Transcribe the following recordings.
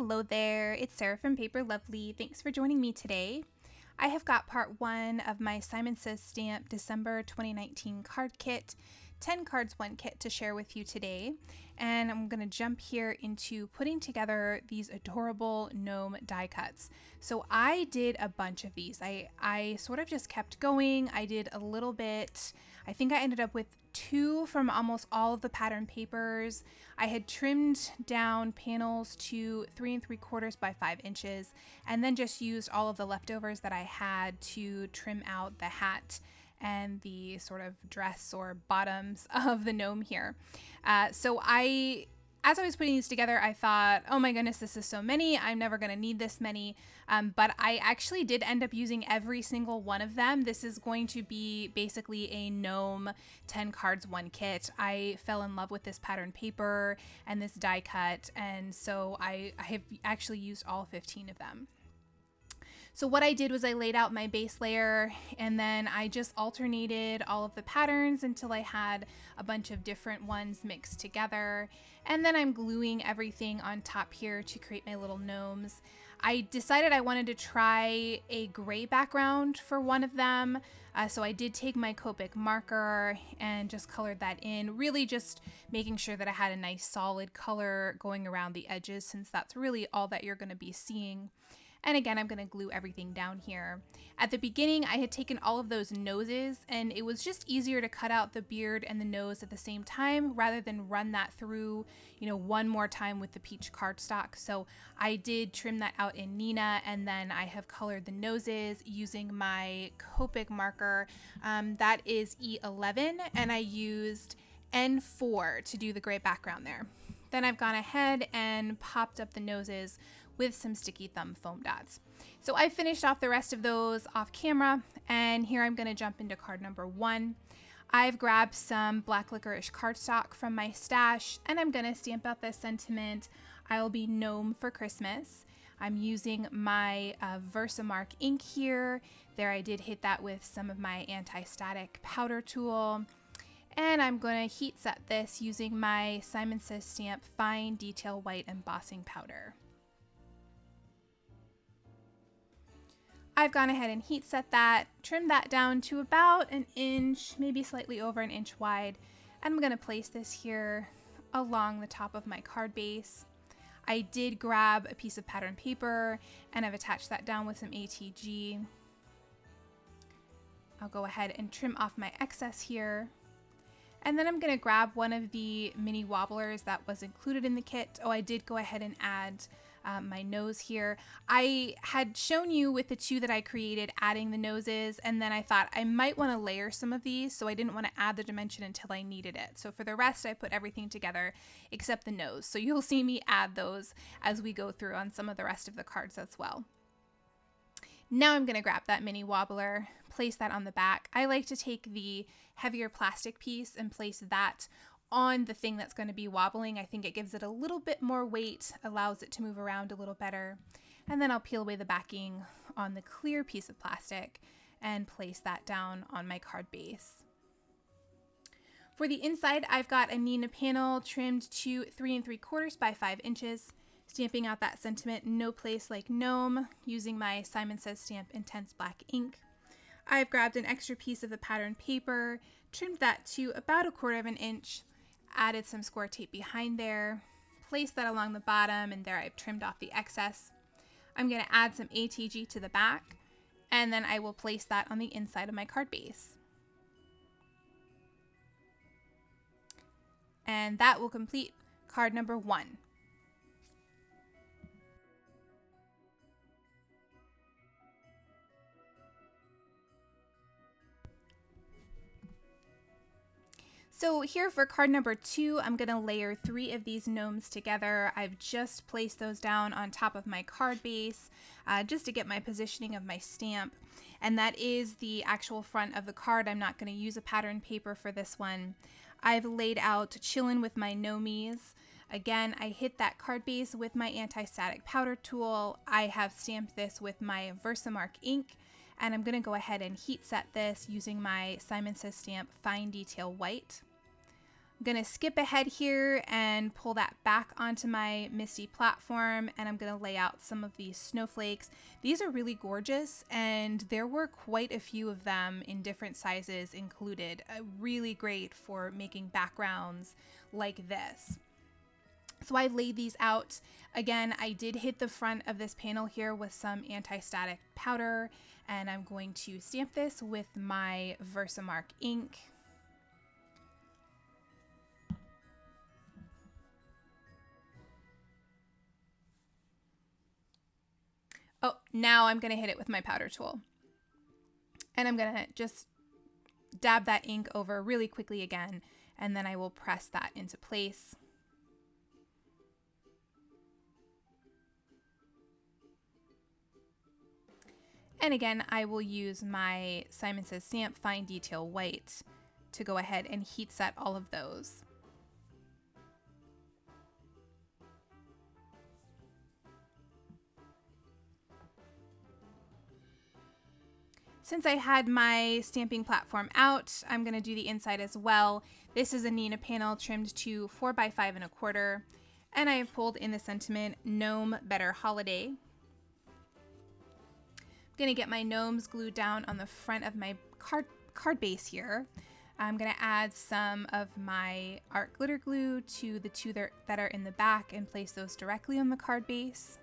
Hello there, it's Sarah from Paper Lovely. Thanks for joining me today. I have got part 1 of my Simon Says Stamp December 2019 card kit, 10 cards, 1 kit to share with you today. And I'm going to jump here into putting together these adorable GNOME die cuts. So I did a bunch of these. I sort of just kept going. I did a little bit. I think I ended up with 2 from almost all of the pattern papers. I had trimmed down panels to 3 3/4 by 5 inches and then just used all of the leftovers that I had to trim out the hat and the sort of dress or bottoms of the gnome here. As I was putting these together, I thought, oh my goodness, this is so many. I'm never going to need this many. But I actually did end up using every single one of them. This is going to be basically a GNOME 10 cards, 1 kit. I fell in love with this pattern paper and this die cut. And so I have actually used all 15 of them. So what I did was I laid out my base layer and then I just alternated all of the patterns until I had a bunch of different ones mixed together. And then I'm gluing everything on top here to create my little gnomes. I decided I wanted to try a gray background for one of them. So I did take my Copic marker and just colored that in, really just making sure that I had a nice solid color going around the edges, since that's really all that you're going to be seeing. And again, I'm going to glue everything down here. At the beginning, I had taken all of those noses and it was just easier to cut out the beard and the nose at the same time rather than run that through, one more time with the peach cardstock. So I did trim that out in Nina, and then I have colored the noses using my Copic marker. That is E11, and I used N4 to do the gray background there. Then I've gone ahead and popped up the noses with some sticky thumb foam dots. So I finished off the rest of those off camera, and here I'm going to jump into card number 1. I've grabbed some black licorice cardstock from my stash, and I'm going to stamp out this sentiment, "I'll be gnome for Christmas." I'm using my Versamark ink here. There I did hit that with some of my anti-static powder tool. And I'm going to heat set this using my Simon Says Stamp Fine Detail White Embossing Powder. I've gone ahead and heat set that, trimmed that down to about 1 inch, maybe slightly over 1 inch wide. And I'm going to place this here along the top of my card base. I did grab a piece of pattern paper and I've attached that down with some ATG. I'll go ahead and trim off my excess here. And then I'm going to grab one of the mini wobblers that was included in the kit. Oh, I did go ahead and add my nose here. I had shown you with the 2 that I created adding the noses, and then I thought I might want to layer some of these, so I didn't want to add the dimension until I needed it. So for the rest, I put everything together except the nose. So you'll see me add those as we go through on some of the rest of the cards as well. Now I'm going to grab that mini wobbler, place that on the back. I like to take the heavier plastic piece and place that on the thing that's going to be wobbling. I think it gives it a little bit more weight, allows it to move around a little better. And then I'll peel away the backing on the clear piece of plastic and place that down on my card base. For the inside, I've got a Nina panel trimmed to 3 3/4 by 5 inches. Stamping out that sentiment, "No place like gnome," using my Simon Says Stamp Intense Black ink. I've grabbed an extra piece of the pattern paper, trimmed that to about 1/4 inch, added some Scor-Tape behind there, placed that along the bottom, and there I've trimmed off the excess. I'm going to add some ATG to the back, and then I will place that on the inside of my card base. And that will complete card number 1. So here for card number 2, I'm going to layer 3 of these gnomes together. I've just placed those down on top of my card base just to get my positioning of my stamp. And that is the actual front of the card. I'm not going to use a pattern paper for this one. I've laid out Chillin' with my gnomies. Again, I hit that card base with my anti-static powder tool. I have stamped this with my Versamark ink. And I'm going to go ahead and heat set this using my Simon Says Stamp Fine Detail White. I'm going to skip ahead here and pull that back onto my Misty platform, and I'm going to lay out some of these snowflakes. These are really gorgeous, and there were quite a few of them in different sizes included. Really great for making backgrounds like this. So I laid these out. Again, I did hit the front of this panel here with some anti-static powder, and I'm going to stamp this with my Versamark ink. Oh, now I'm going to hit it with my powder tool. And I'm going to just dab that ink over really quickly again, and then I will press that into place. And again, I will use my Simon Says Stamp Fine Detail White to go ahead and heat set all of those. Since I had my stamping platform out, I'm going to do the inside as well. This is a Neenah panel trimmed to 4 by 5 1/4, and I have pulled in the sentiment GNOME Better Holiday. I'm going to get my gnomes glued down on the front of my card base here. I'm going to add some of my art glitter glue to the two that are in the back and place those directly on the card base.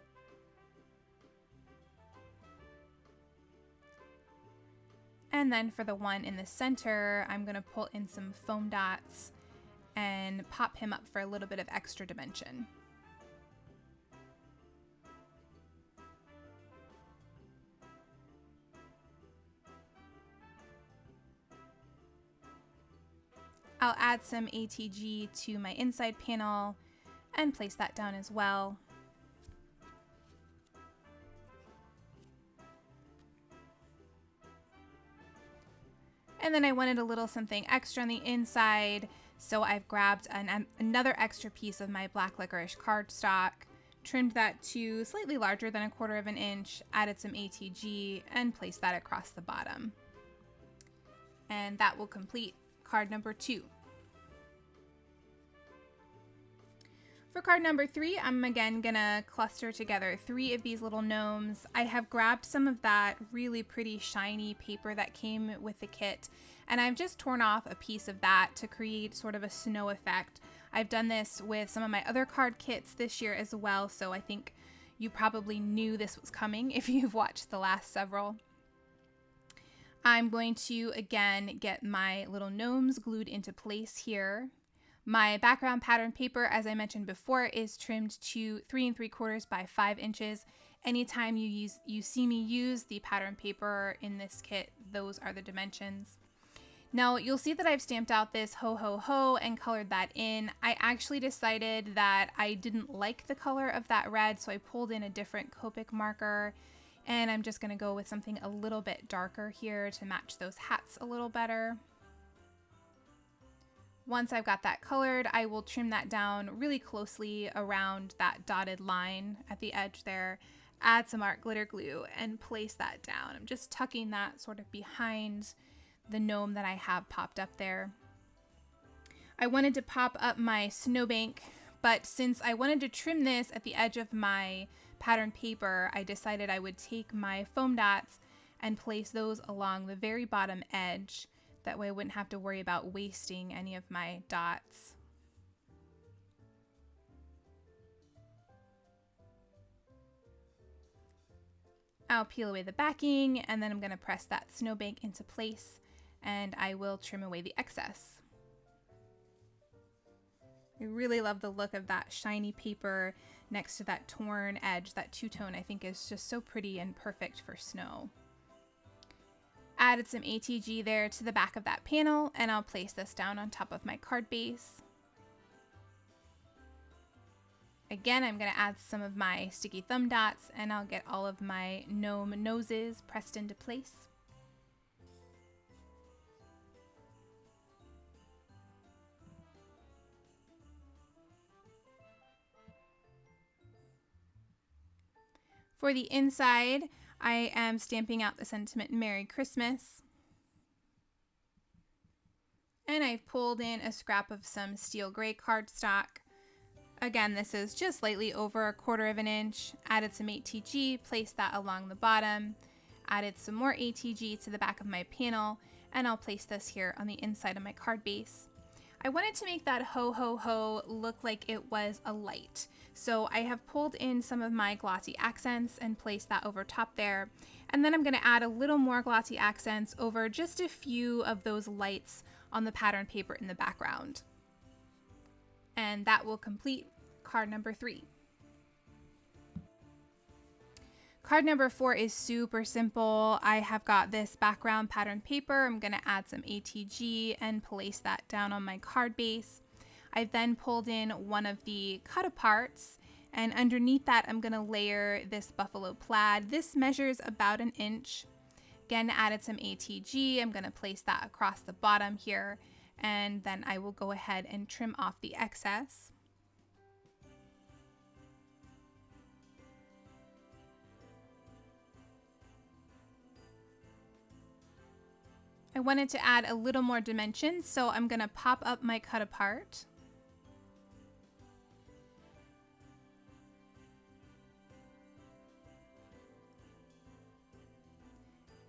And then for the one in the center, I'm going to pull in some foam dots and pop him up for a little bit of extra dimension. I'll add some ATG to my inside panel and place that down as well. And then I wanted a little something extra on the inside, so I've grabbed another extra piece of my black licorice cardstock, trimmed that to slightly larger than 1/4 inch, added some ATG, and placed that across the bottom. And that will complete card number 2. For card number 3, I'm again gonna cluster together 3 of these little gnomes. I have grabbed some of that really pretty shiny paper that came with the kit, and I've just torn off a piece of that to create sort of a snow effect. I've done this with some of my other card kits this year as well, so I think you probably knew this was coming if you've watched the last several. I'm going to again get my little gnomes glued into place here. My background pattern paper, as I mentioned before, is trimmed to 3 3/4 by 5 inches. Anytime you see me use the pattern paper in this kit, those are the dimensions. Now you'll see that I've stamped out this ho ho ho and colored that in. I actually decided that I didn't like the color of that red, so I pulled in a different Copic marker, and I'm just going to go with something a little bit darker here to match those hats a little better. Once I've got that colored, I will trim that down really closely around that dotted line at the edge there, add some art glitter glue, and place that down. I'm just tucking that sort of behind the gnome that I have popped up there. I wanted to pop up my snowbank, but since I wanted to trim this at the edge of my pattern paper, I decided I would take my foam dots and place those along the very bottom edge. That way I wouldn't have to worry about wasting any of my dots. I'll peel away the backing, and then I'm going to press that snowbank into place, and I will trim away the excess. I really love the look of that shiny paper next to that torn edge. That two-tone I think is just so pretty and perfect for snow. Added some ATG there to the back of that panel, and I'll place this down on top of my card base. Again, I'm going to add some of my sticky thumb dots, and I'll get all of my gnome noses pressed into place. For the inside, I am stamping out the sentiment Merry Christmas. And I've pulled in a scrap of some steel gray cardstock. Again, this is just slightly over 1/4 of an inch. Added some ATG, placed that along the bottom. Added some more ATG to the back of my panel, and I'll place this here on the inside of my card base. I wanted to make that ho ho ho look like it was a light. So I have pulled in some of my glossy accents and placed that over top there. And then I'm going to add a little more glossy accents over just a few of those lights on the pattern paper in the background. And that will complete card number 3. Card number 4 is super simple. I have got this background pattern paper. I'm going to add some ATG and place that down on my card base. I've then pulled in one of the cut aparts, and underneath that I'm going to layer this buffalo plaid. This measures about 1 inch. Again, added some ATG. I'm going to place that across the bottom here, and then I will go ahead and trim off the excess. I wanted to add a little more dimension, so I'm going to pop up my cut apart.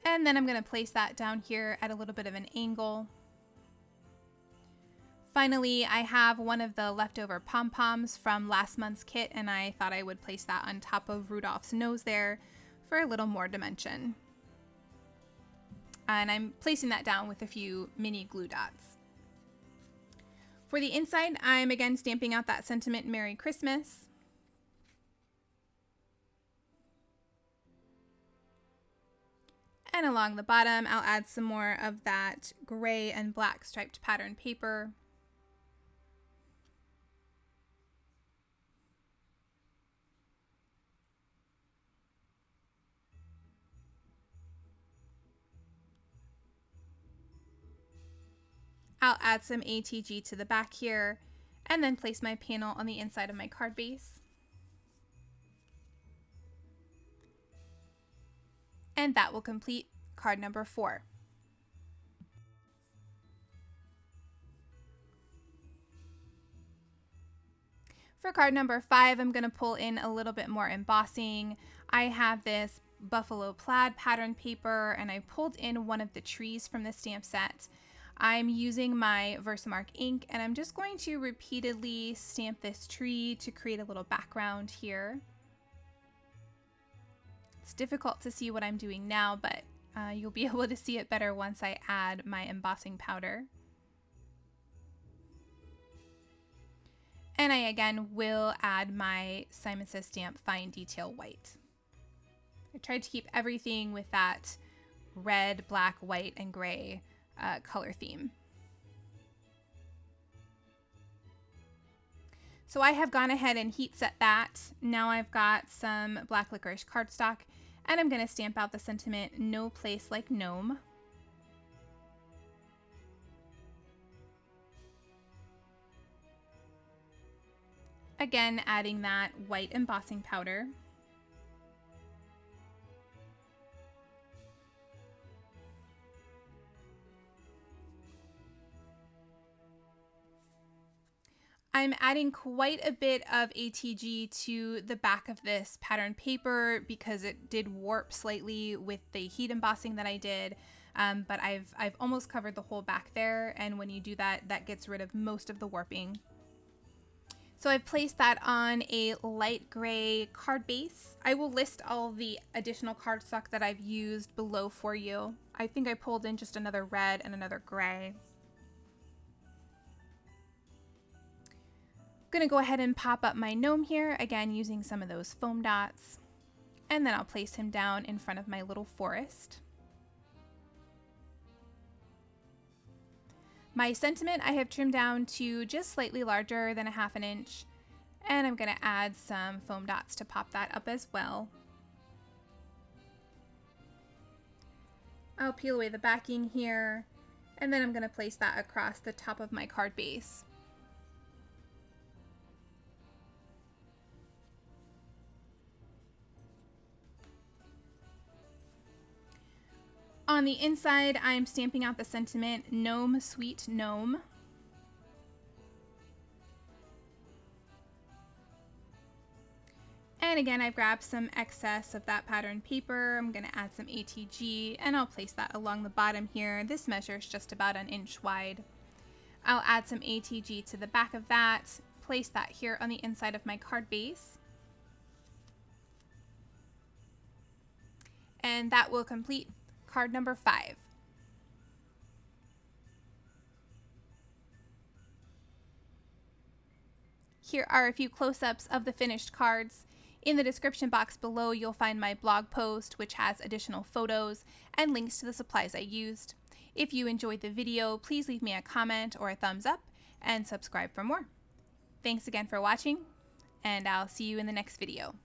And then I'm going to place that down here at a little bit of an angle. Finally, I have one of the leftover pom-poms from last month's kit, and I thought I would place that on top of Rudolph's nose there for a little more dimension. And I'm placing that down with a few mini glue dots. For the inside, I'm again stamping out that sentiment Merry Christmas. And along the bottom, I'll add some more of that gray and black striped pattern paper. I'll add some ATG to the back here, and then place my panel on the inside of my card base. And that will complete card number 4. For card number 5, I'm going to pull in a little bit more embossing. I have this buffalo plaid pattern paper, and I pulled in one of the trees from the stamp set. I'm using my Versamark ink, and I'm just going to repeatedly stamp this tree to create a little background here. It's difficult to see what I'm doing now, but you'll be able to see it better once I add my embossing powder. And I again will add my Simon Says Stamp Fine Detail White. I tried to keep everything with that red, black, white, and gray color theme. So I have gone ahead and heat set that. Now I've got some black licorice cardstock, and I'm going to stamp out the sentiment No Place Like GNOME. Again, adding that white embossing powder. I'm adding quite a bit of ATG to the back of this pattern paper because it did warp slightly with the heat embossing that I did, but I've almost covered the whole back there, and when you do that, that gets rid of most of the warping. So I've placed that on a light gray card base. I will list all the additional cardstock that I've used below for you. I think I pulled in just another red and another gray. I'm gonna go ahead and pop up my gnome here, again using some of those foam dots. And then I'll place him down in front of my little forest. My sentiment I have trimmed down to just slightly larger than 1/2 inch, and I'm going to add some foam dots to pop that up as well. I'll peel away the backing here, and then I'm going to place that across the top of my card base. On the inside, I'm stamping out the sentiment, Gnome, Sweet Gnome. And again, I've grabbed some excess of that pattern paper. I'm going to add some ATG, and I'll place that along the bottom here. This measures just about an inch wide. I'll add some ATG to the back of that, place that here on the inside of my card base. And that will complete card number 5. Here are a few close-ups of the finished cards. In the description box below, you'll find my blog post, which has additional photos and links to the supplies I used. If you enjoyed the video, please leave me a comment or a thumbs up and subscribe for more. Thanks again for watching, and I'll see you in the next video.